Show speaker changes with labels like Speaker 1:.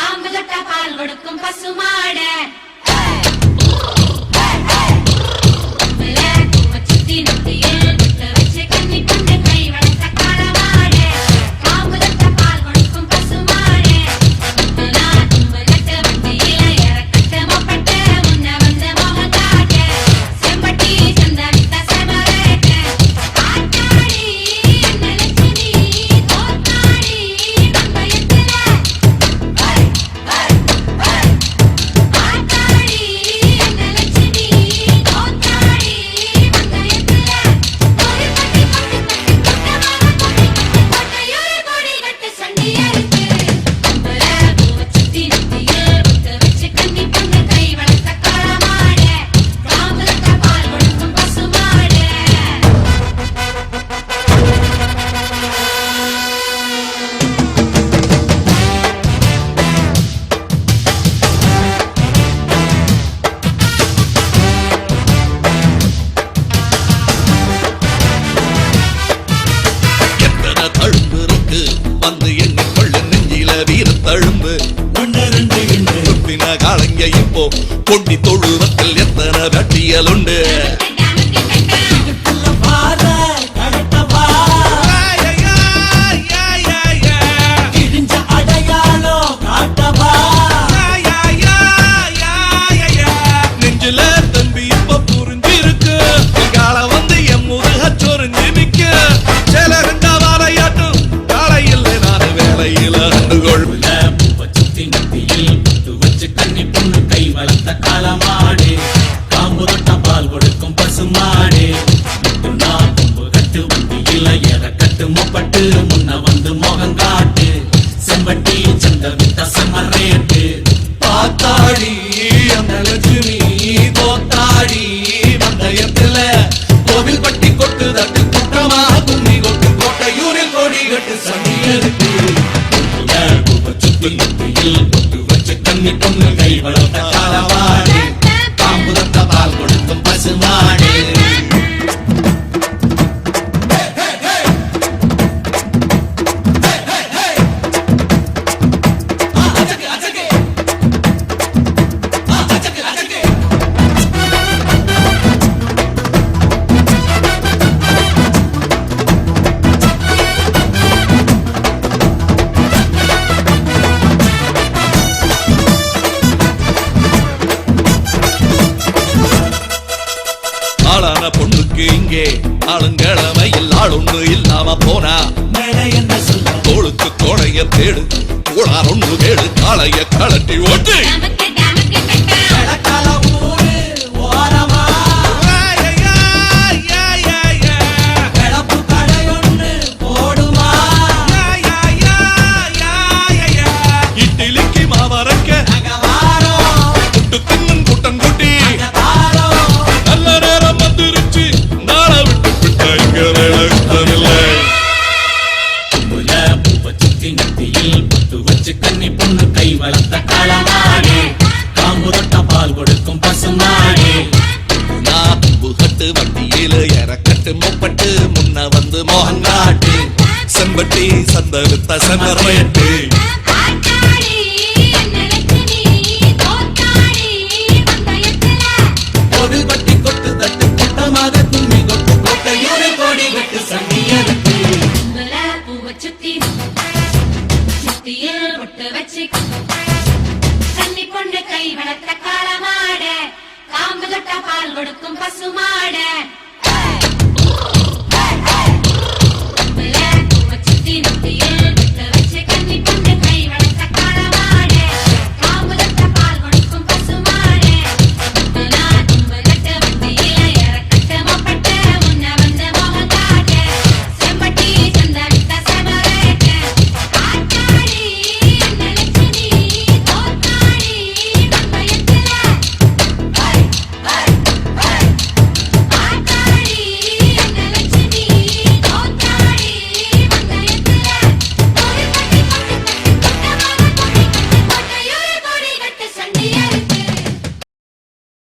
Speaker 1: காம்பு தொட்ட பால் கொடுக்கும் பசுமாட சுத்தி நொத்தியில் விட்டு வச்சு கண்ணி கொண்டு கை வளர்த்த காலமாட காம்பு தொட்ட பால் கொடுக்கும் பசுமாட தும்பு கட்டு வண்டியில இறக்கட்டு மொப்பட்டு முன்ன வந்து மோகம் காட்ட செம்பட்டி சந்த வித்த செமரேட்ட ஆட்டாடி என்ன லட்சுமி தோத்தாடி மங்கையத்துல ஆட்டாடி என்ன லட்சுமி தோத்தாடி மங்கையத்துல ஒரு பட்டி பட்டு கொட்டையோடு கொடி கட்டு சண்டியருக்கு கும்பல பூவ சுத்தி நெத்தியில் விட்டு வச்சு கண்ணி பொண்ணு கை வளர்த்த காலமாட காம்பு தொட்ட பால் கொடுக்கும் பசுமாட
Speaker 2: எத்தனை தழும்பு இருக்கு வந்து எண்ணிக்கொள்ளு நெஞ்சில வீர தழும்பு தொட்டின காலங்க இப்போ கொண்டி தொழுவத்தில் எத்தனை வெட்டியல் உண்டு நெஞ்சில தம்பி இப்ப புரிஞ்சிருக்கு கால வந்து என் முருக சொரிஞ்சு நிக்க சில ரெண்டா வாழையாட்டும் காலையில் நான் வேலையில கண்டுகொள்
Speaker 3: கண்ணி பொண்ணு கை வளர்த்த காலமாடு காம்பு தொட்ட பால் கொடுக்கும் பசுமாடு தும்பு கட்டு வண்டியில இறக்கட்டு மொப்பட்டு முன்ன வந்து மோகங்காட்டு செம்பட்டி சந்த வித்த செமரேட்டு
Speaker 2: பாத்தாடி அந்த லட்சுமி தோத்தாடி மந்தயத்துல கோவில் பட்டி கொட்டு தட்டு குற்றமாக கும்மி கொட்டு கோட்டையூரில் கொடி கட்டு சண்டியருக்கு
Speaker 3: சுத்தி நெத்தியில் பொட்டு வச்சு கண்ணி பொண்ணு கை வளர்த்த காலமாடு காம்பு தொட்ட பால் கொடுக்கும் பசுமாடு
Speaker 2: ஆளான பொண்ணுக்கு இங்கே ஆளுங்கிழமையில் ஆளொண்ணு இல்லாம போனா
Speaker 3: என்ன சொல்ல
Speaker 2: தோளுக்கு கோடைய தேடு கோளார் ஒண்ணு கேடு காளைய கலட்டி ஓட்டு
Speaker 3: கடற்கால ஊரு ஓரமா கிளப்பு கடையொன்னு போடுமா
Speaker 2: இட்லிக்கு மாவரக்க
Speaker 3: நாங்க வாரோம்
Speaker 2: புட்டு தின்னும் கூட்டம் கூட்டி
Speaker 3: வாரோம்
Speaker 2: நல்ல நேரம் வந்துருச்சு நாளை விட்டு விட்டா இங்க வேலை
Speaker 3: புல பூவ சுத்தி நெத்தியில் பொட்டு வச்சு கண்ணி பொண்ணு கை வளர்த்த காலமாடு காம்பு தொட்ட பால் கொடுக்கும் பசுமாடு
Speaker 2: நான் தும்பு கட்டு வண்டியில இறக்கட்டு மொப்பட்டு முன்ன வந்து மோகங்காட்டு செம்பட்டி சந்த வித்த செமரேட்டு
Speaker 1: ஆட்டாடி என்ன லட்சுமி தோத்தாடி மங்கையத்துல
Speaker 3: கோவில் பட்டி கொட்டு தட்டு கூட்டமாக கும்மி கொட்டு கோட்டையோடு கோடி கட்டு சண்டியருக்கு
Speaker 1: கும்பல பூவ சுத்தி சுத்தியில் விட்டு வச்சு கண்ணி பொண்ணு கை வளர்த்த காலமாட காம்பு தொட்ட பால் கொடுக்கும் பசுமாட கும்பல பூவ சுத்தி